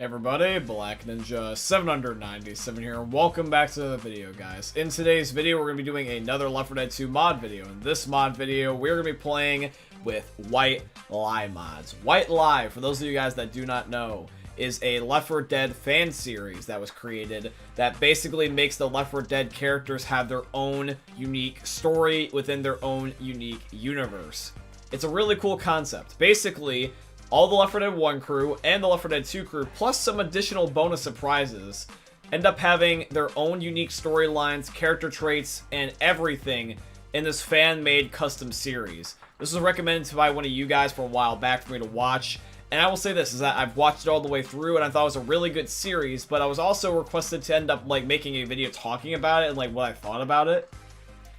Everybody, Black Ninja 797 here, and welcome back to the video, guys. In today's video, we're going to be doing another Left 4 Dead 2 mod video. In this mod video, we're going to be playing with White Lie mods. White Lie, for those of you guys that do not know, is a Left 4 Dead fan series that was created that basically makes the Left 4 Dead characters have their own unique story within their own unique universe. It's a really cool concept. Basically, all the Left 4 Dead 1 crew and the Left 4 Dead 2 crew, plus some additional bonus surprises, end up having their own unique storylines, character traits, and everything in this fan-made custom series. This was recommended by one of you guys for a while back for me to watch, and I will say this, is that I've watched it all the way through, and I thought it was a really good series, but I was also requested to end up, making a video talking about it, and, what I thought about it.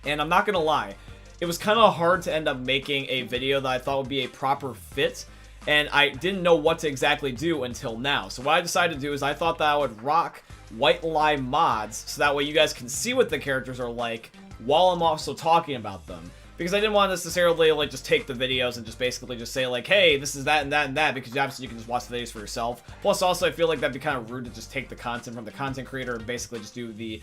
And I'm not gonna lie, it was kind of hard to end up making a video that I thought would be a proper fit, and I didn't know what to exactly do until now. So what I decided to do is I thought that I would rock White Lie mods, so that way you guys can see what the characters are like while I'm also talking about them. Because I didn't want to necessarily, just take the videos and just basically just say, hey, this is that and that and that, because obviously you can just watch the videos for yourself. Plus, also, I feel like that'd be kind of rude to just take the content from the content creator and basically just do the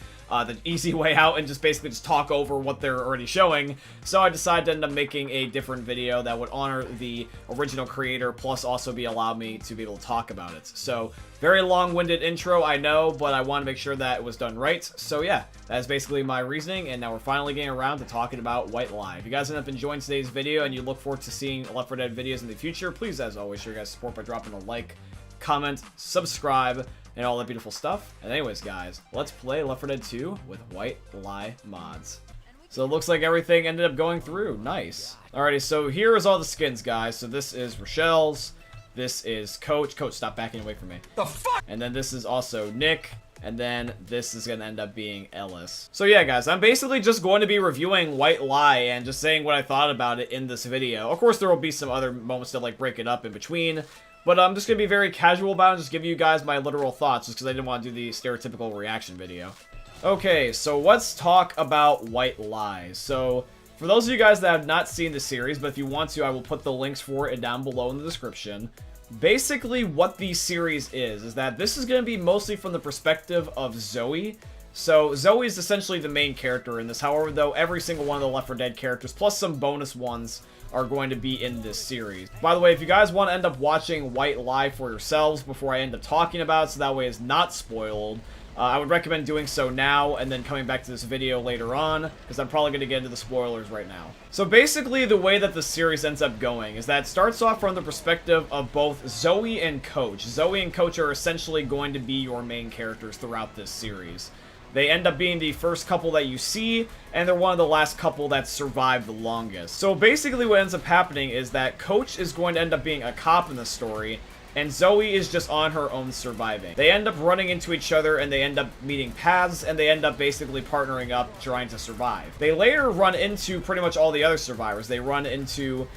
easy way out and just basically just talk over what they're already showing. So I decided to end up making a different video that would honor the original creator, plus also allow me to be able to talk about it. So, very long-winded intro, I know, but I want to make sure that it was done right. So yeah, that is basically my reasoning, and now we're finally getting around to talking about White Lie. If you guys end up enjoying today's video and you look forward to seeing Left 4 Dead videos in the future, please, as always, show your guys' support by dropping a like, comment, subscribe, and all that beautiful stuff. And anyways, guys, let's play Left 4 Dead 2 with White Lie mods. So it looks like everything ended up going through. Nice. Alrighty, so here is all the skins, guys. So this is Rochelle's. This is Coach. Coach, stop backing away from me. The fuck? And then this is also Nick. And then this is going to end up being Ellis. So yeah, guys, I'm basically just going to be reviewing White Lie and just saying what I thought about it in this video. Of course, there will be some other moments to, break it up in between. But I'm just going to be very casual about it and just give you guys my literal thoughts, just because I didn't want to do the stereotypical reaction video. Okay, so let's talk about White Lie. So, for those of you guys that have not seen the series, but if you want to, I will put the links for it down below in the description. Basically, what the series is that this is going to be mostly from the perspective of Zoe. So, Zoe is essentially the main character in this. However, though, every single one of the Left 4 Dead characters, plus some bonus ones, are going to be in this series. By the way, if you guys want to end up watching White Lie for yourselves before I end up talking about it, so that way it's not spoiled, I would recommend doing so now and then coming back to this video later on, because I'm probably going to get into the spoilers right now. So basically, the way that the series ends up going is that it starts off from the perspective of both Zoe and Coach. Zoe and Coach are essentially going to be your main characters throughout this series. They end up being the first couple that you see, and they're one of the last couple that survived the longest. So basically what ends up happening is that Coach is going to end up being a cop in the story, and Zoe is just on her own surviving. They end up running into each other, and they end up meeting paths, and they end up basically partnering up, trying to survive. They later run into pretty much all the other survivors. They run into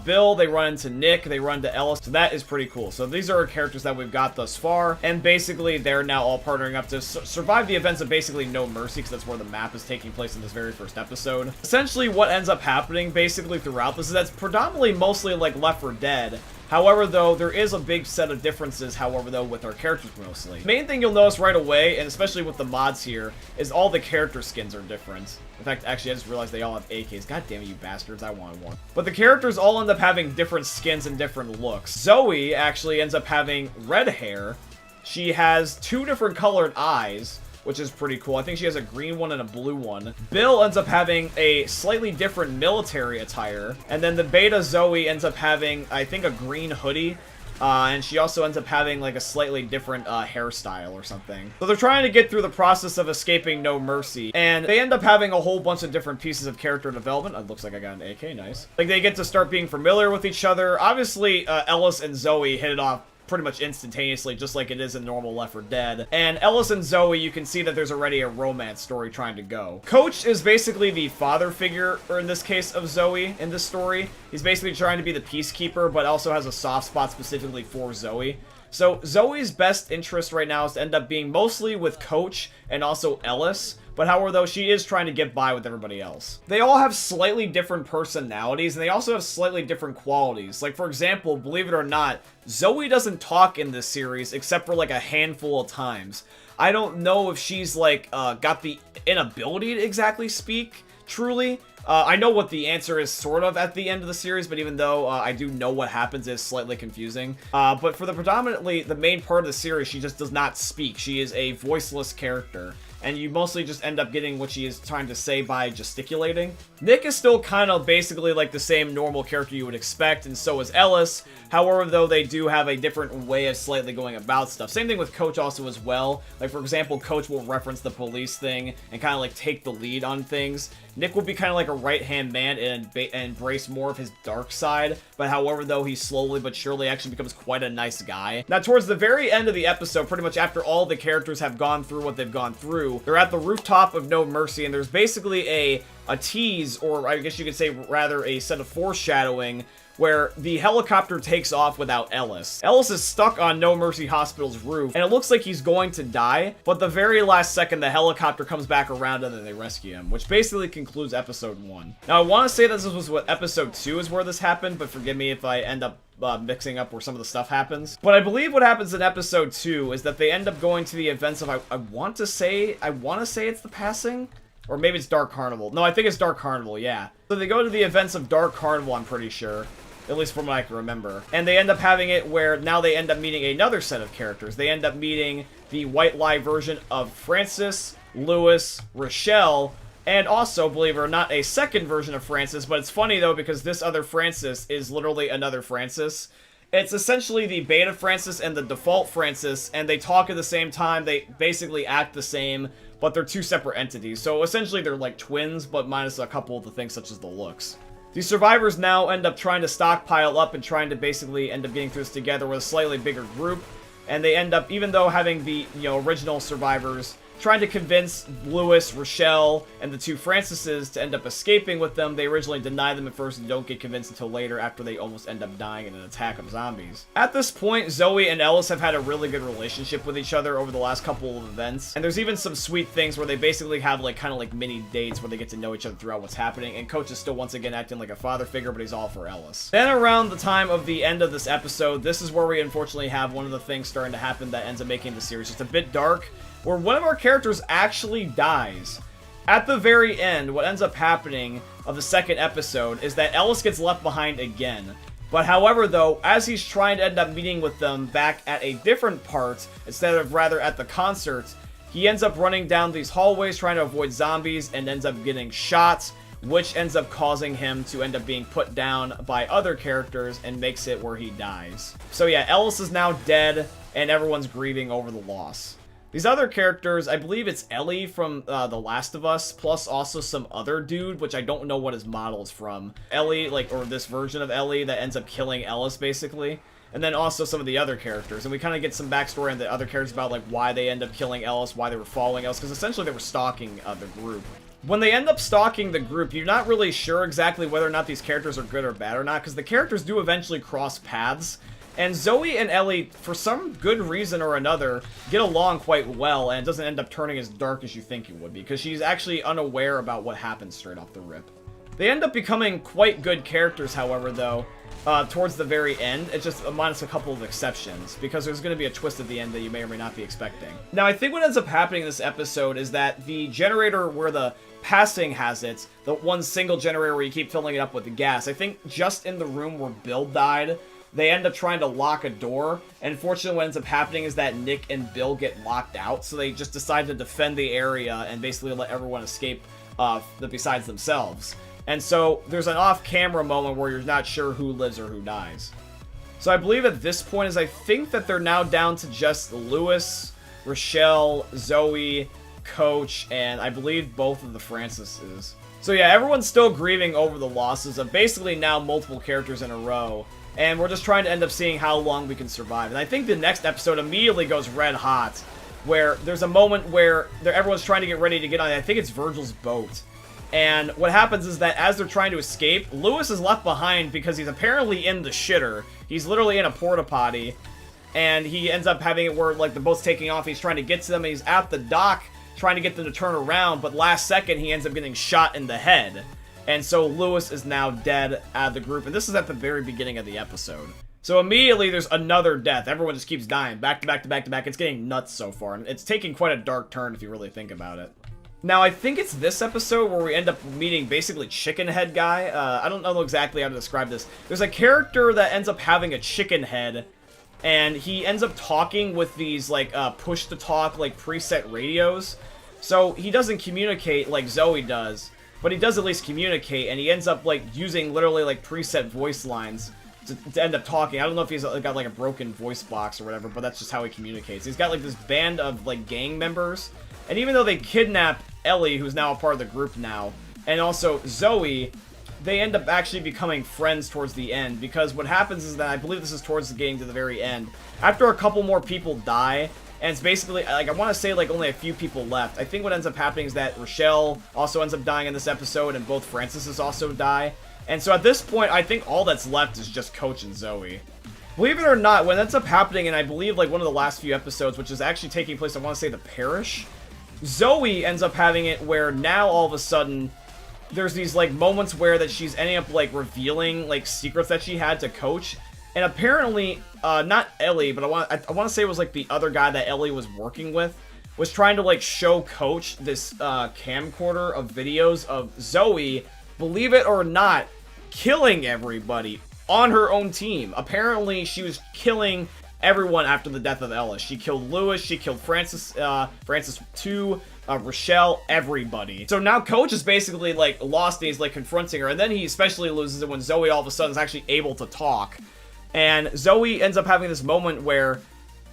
Bill, they run into Nick, they run into Ellis, so that is pretty cool. So these are our characters that we've got thus far, and basically they're now all partnering up to survive the events of basically No Mercy, because that's where the map is taking place in this very first episode. Essentially what ends up happening basically throughout this is that's predominantly mostly like Left 4 Dead. However, though, there is a big set of differences, however, though, with our characters mostly. The main thing you'll notice right away, and especially with the mods here, is all the character skins are different. In fact, actually, I just realized they all have AKs. God damn it, you bastards, I wanted one. But the characters all end up having different skins and different looks. Zoe actually ends up having red hair. She has 2 different colored eyes, which is pretty cool. I think she has a green one and a blue one. Bill ends up having a slightly different military attire. And then the beta Zoe ends up having, I think, a green hoodie. And she also ends up having, a slightly different hairstyle or something. So they're trying to get through the process of escaping No Mercy. And they end up having a whole bunch of different pieces of character development. It looks like I got an AK, nice. They get to start being familiar with each other. Obviously, Ellis and Zoe hit it off pretty much instantaneously, just like it is in normal Left 4 Dead. And Ellis and Zoe, you can see that there's already a romance story trying to go. Coach is basically the father figure, or in this case, of Zoe in this story. He's basically trying to be the peacekeeper, but also has a soft spot specifically for Zoe. So Zoe's best interest right now is to end up being mostly with Coach and also Ellis, but however, though, she is trying to get by with everybody else. They all have slightly different personalities, and they also have slightly different qualities. Like, for example, believe it or not, Zoe doesn't talk in this series except for like a handful of times. I don't know if she's like got the inability to exactly speak truly. I know what the answer is sort of at the end of the series, but even though I do know what happens, it's slightly confusing. But for the predominantly the main part of the series, she just does not speak. She is a voiceless character, and you mostly just end up getting what she is trying to say by gesticulating. Nick is still kind of basically like the same normal character you would expect, and so is Ellis. However, though, they do have a different way of slightly going about stuff. Same thing with Coach also as well. Like, for example, Coach will reference the police thing and kind of like take the lead on things. Nick will be kind of like a right-hand man and embrace more of his dark side, but however, though, he slowly but surely actually becomes quite a nice guy. Now, towards the very end of the episode, pretty much after all the characters have gone through what they've gone through, they're at the rooftop of No Mercy, and there's basically a tease, or I guess you could say rather a set of foreshadowing, where the helicopter takes off without Ellis. Ellis is stuck on No Mercy Hospital's roof, and it looks like he's going to die, but the very last second, the helicopter comes back around and then they rescue him, which basically concludes episode 1. Now, I want to say this was what episode 2 is where this happened, but forgive me if I end up mixing up where some of the stuff happens. But I believe what happens in episode 2 is that they end up going to the events of, I want to say it's the passing? Or maybe it's Dark Carnival. No, I think it's Dark Carnival, yeah. So they go to the events of Dark Carnival, I'm pretty sure. At least from what I can remember. And they end up having it where now they end up meeting another set of characters. They end up meeting the White Lie version of Francis, Lewis, Rochelle, and also, believe it or not, a second version of Francis. But it's funny, though, because this other Francis is literally another Francis. It's essentially the beta Francis and the default Francis, and they talk at the same time. They basically act the same, but they're two separate entities. So essentially, they're like twins, but minus a couple of the things such as the looks. The survivors now end up trying to stockpile up and trying to basically end up getting through this together with a slightly bigger group. And they end up, even though having the, original survivors, trying to convince Lewis, Rochelle, and the two Francises to end up escaping with them. They originally deny them at first and don't get convinced until later after they almost end up dying in an attack of zombies. At this point, Zoe and Ellis have had a really good relationship with each other over the last couple of events. And there's even some sweet things where they basically have kind of mini dates where they get to know each other throughout what's happening. And Coach is still once again acting like a father figure, but he's all for Ellis. Then around the time of the end of this episode, this is where we unfortunately have one of the things starting to happen that ends up making the series just a bit dark, where one of our characters actually dies. At the very end, what ends up happening of the second episode is that Ellis gets left behind again. But however, though, as he's trying to end up meeting with them back at a different part, instead of rather at the concert, he ends up running down these hallways trying to avoid zombies and ends up getting shot, which ends up causing him to end up being put down by other characters and makes it where he dies. So yeah, Ellis is now dead and everyone's grieving over the loss. These other characters, I believe it's Ellie from The Last of Us, plus also some other dude, which I don't know what his model is from. Ellie, or this version of Ellie that ends up killing Ellis, basically. And then also some of the other characters. And we kind of get some backstory on the other characters about, why they end up killing Ellis, why they were following Ellis, because essentially they were stalking the group. When they end up stalking the group, you're not really sure exactly whether or not these characters are good or bad or not, because the characters do eventually cross paths. And Zoe and Ellie, for some good reason or another, get along quite well, and it doesn't end up turning as dark as you think it would be, because she's actually unaware about what happens straight off the rip. They end up becoming quite good characters, however, though, towards the very end. It's just minus a couple of exceptions, because there's going to be a twist at the end that you may or may not be expecting. Now, I think what ends up happening in this episode is that the generator where the passing has it, the one single generator where you keep filling it up with the gas, I think just in the room where Bill died, they end up trying to lock a door, and unfortunately what ends up happening is that Nick and Bill get locked out, so they just decide to defend the area and basically let everyone escape besides themselves. And so there's an off-camera moment where you're not sure who lives or who dies. So I believe at this point is I think that they're now down to just Lewis, Rochelle, Zoe, Coach, and I believe both of the Francises. So yeah, everyone's still grieving over the losses of basically now multiple characters in a row. And we're just trying to end up seeing how long we can survive. And I think the next episode immediately goes red hot, where there's a moment where everyone's trying to get ready to get on, I think it's Virgil's boat. And what happens is that as they're trying to escape, Lewis is left behind because he's apparently in the shitter. He's literally in a porta potty. And he ends up having it where, the boat's taking off, he's trying to get to them, and he's at the dock. trying to get them to turn around, but last second he ends up getting shot in the head. And so Lewis is now dead out of the group, and this is at the very beginning of the episode. So immediately there's another death. Everyone just keeps dying, back to back to back to back. It's getting nuts so far, and it's taking quite a dark turn if you really think about it. Now, I think it's this episode where we end up meeting basically Chicken Head Guy. I don't know exactly how to describe this. There's a character that ends up having a chicken head, and he ends up talking with these, like, push-to-talk, like, preset radios. So he doesn't communicate like Zoe does, but he does at least communicate, and he ends up, like, using literally, like, preset voice lines to end up talking. I don't know if he's got, like, a broken voice box or whatever, but that's just how he communicates. He's got, like, this band of, like, gang members, and even though they kidnap Ellie, who's now a part of the group now, and also Zoe, they end up actually becoming friends towards the end, because what happens is that, I believe this is towards the game to the very end, after a couple more people die, and it's basically, like, I want to say, like, only a few people left. I think what ends up happening is that Rochelle also ends up dying in this episode, and both Francis's also die. And so at this point, I think all that's left is just Coach and Zoe. Believe it or not, what ends up happening, and I believe, like, one of the last few episodes, which is actually taking place, I want to say, the parish, Zoe ends up having it where now, all of a sudden, there's these, like, moments where that she's ending up, like, revealing, like, secrets that she had to Coach. And apparently, not Ellie, but I want to say it was, like, the other guy that Ellie was working with, was trying to, like, show Coach this, camcorder of videos of Zoe, believe it or not, killing everybody on her own team. Apparently, she was killing everyone after the death of Ellis. She killed Lewis, she killed Francis 2, Rochelle, everybody. So now Coach is basically, like, lost and he's, like, confronting her, and then he especially loses it when Zoe all of a sudden is actually able to talk. And Zoe ends up having this moment where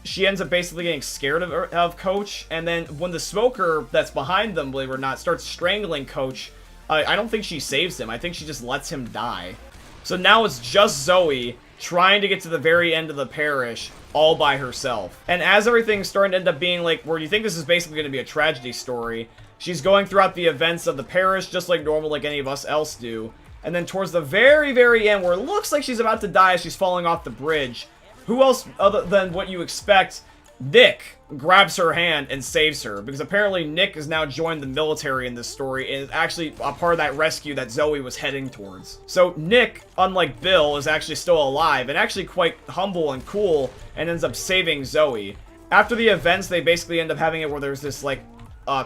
she ends up basically getting scared of Coach, and then when the smoker that's behind them, believe it or not, starts strangling Coach, I don't think she saves him. I think she just lets him die. So now it's just Zoe trying to get to the very end of the parish all by herself. And as everything's starting to end up being, like, where you think this is basically going to be a tragedy story, she's going throughout the events of the parish just like normal, like any of us else do. And then towards the very, very end, where it looks like she's about to die as she's falling off the bridge, who else other than what you expect? Nick grabs her hand and saves her, because apparently Nick has now joined the military in this story and is actually a part of that rescue that Zoe was heading towards. So Nick, unlike Bill, is actually still alive and actually quite humble and cool and ends up saving Zoe. After the events, they basically end up having it where there's this, like,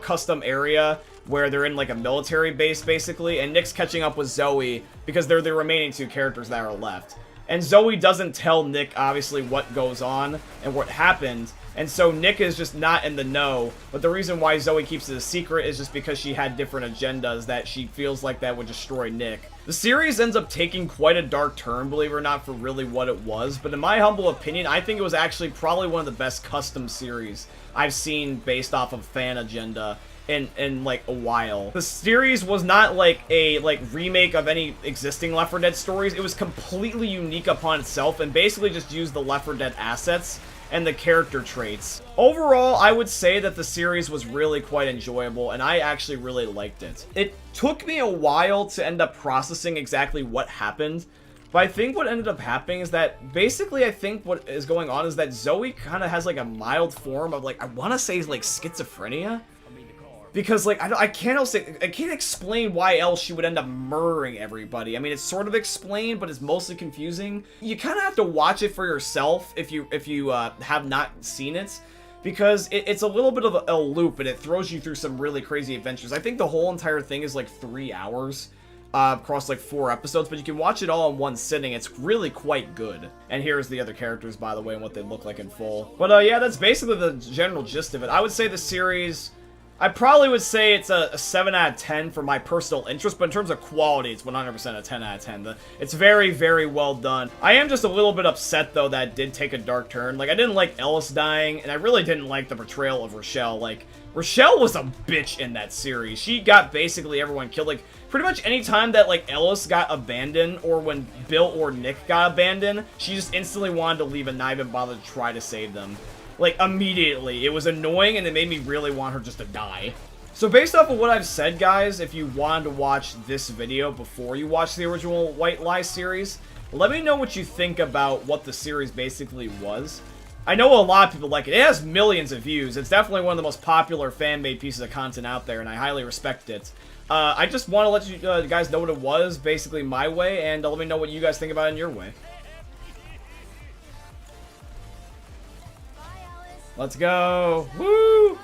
custom area where they're in, like, a military base, basically, and Nick's catching up with Zoe because they're the remaining two characters that are left. And Zoe doesn't tell Nick, obviously, what goes on and what happened, and so Nick is just not in the know, but the reason why Zoe keeps it a secret is just because she had different agendas that she feels like that would destroy Nick. The series ends up taking quite a dark turn, believe it or not, for really what it was, but in my humble opinion, I think it was actually probably one of the best custom series I've seen based off of fan agenda in like a while. The series was not like a remake of any existing Left 4 Dead stories. It was completely unique upon itself and basically just used the Left 4 Dead assets and the character traits. Overall, I would say that the series was really quite enjoyable, and I actually really liked it. It took me a while to end up processing exactly what happened, but I think what ended up happening is that basically I think what is going on is that Zoe kind of has like a mild form of, like, I want to say, like, schizophrenia. Because, like, I can't explain why else she would end up murdering everybody. I mean, it's sort of explained, but it's mostly confusing. You kind of have to watch it for yourself if you have not seen it, because it's a little bit of a loop, and it throws you through some really crazy adventures. I think the whole entire thing is like 3 hours across like 4 episodes, but you can watch it all in one sitting. It's really quite good. And here's the other characters, by the way, and what they look like in full. But yeah, that's basically the general gist of it. I would say the series, I probably would say it's a 7 out of 10 for my personal interest, but in terms of quality, it's 100% a 10 out of 10. It's very, very well done. I am just a little bit upset, though, that it did take a dark turn. Like, I didn't like Ellis dying, and I really didn't like the portrayal of Rochelle. Like, Rochelle was a bitch in that series. She got basically everyone killed. Like, pretty much any time that, like, Ellis got abandoned, or when Bill or Nick got abandoned, she just instantly wanted to leave and not even bother to try to save them. Like, immediately. It was annoying, and it made me really want her just to die. So based off of what I've said, guys, if you wanted to watch this video before you watch the original White Lies series, let me know what you think about what the series basically was. I know a lot of people like it. It has millions of views. It's definitely one of the most popular fan-made pieces of content out there, and I highly respect it. I just want to let you guys know what it was, basically my way, and let me know what you guys think about it in your way. Let's go! Woo!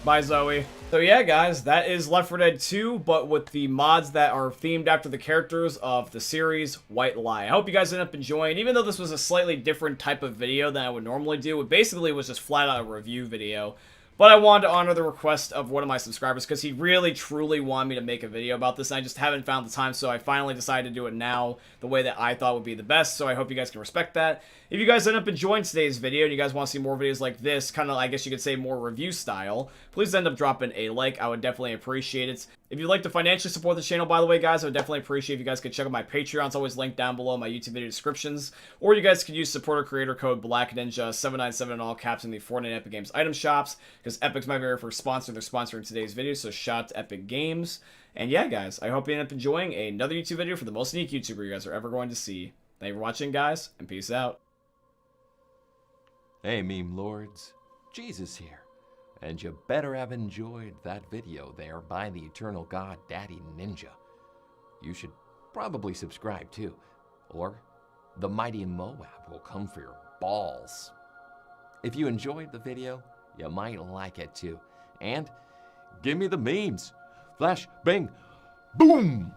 Bye, Zoe. So yeah, guys, that is Left 4 Dead 2, but with the mods that are themed after the characters of the series White Lie. I hope you guys end up enjoying, even though this was a slightly different type of video than I would normally do. It basically was just flat out a review video. But I wanted to honor the request of one of my subscribers because he really, truly wanted me to make a video about this, and I just haven't found the time, so I finally decided to do it now the way that I thought would be the best, so I hope you guys can respect that. If you guys end up enjoying today's video and you guys want to see more videos like this, kind of, I guess you could say, more review style, please end up dropping a like. I would definitely appreciate it. If you'd like to financially support the channel, by the way, guys, I would definitely appreciate if you guys could check out my Patreon. It's always linked down below in my YouTube video descriptions. Or you guys could use supporter creator code BlackNinja797 in all caps in the Fortnite Epic Games item shops, because Epic's my very first sponsor. They're sponsoring today's video, so shout out to Epic Games. And yeah, guys, I hope you end up enjoying another YouTube video for the most unique YouTuber you guys are ever going to see. Thank you for watching, guys, and peace out. Hey, meme lords, Jesus here. And you better have enjoyed that video there by the eternal god Daddy Ninja. You should probably subscribe too, or the mighty Moab will come for your balls. If you enjoyed the video, you might like it too. And give me the memes. Flash, bang, boom!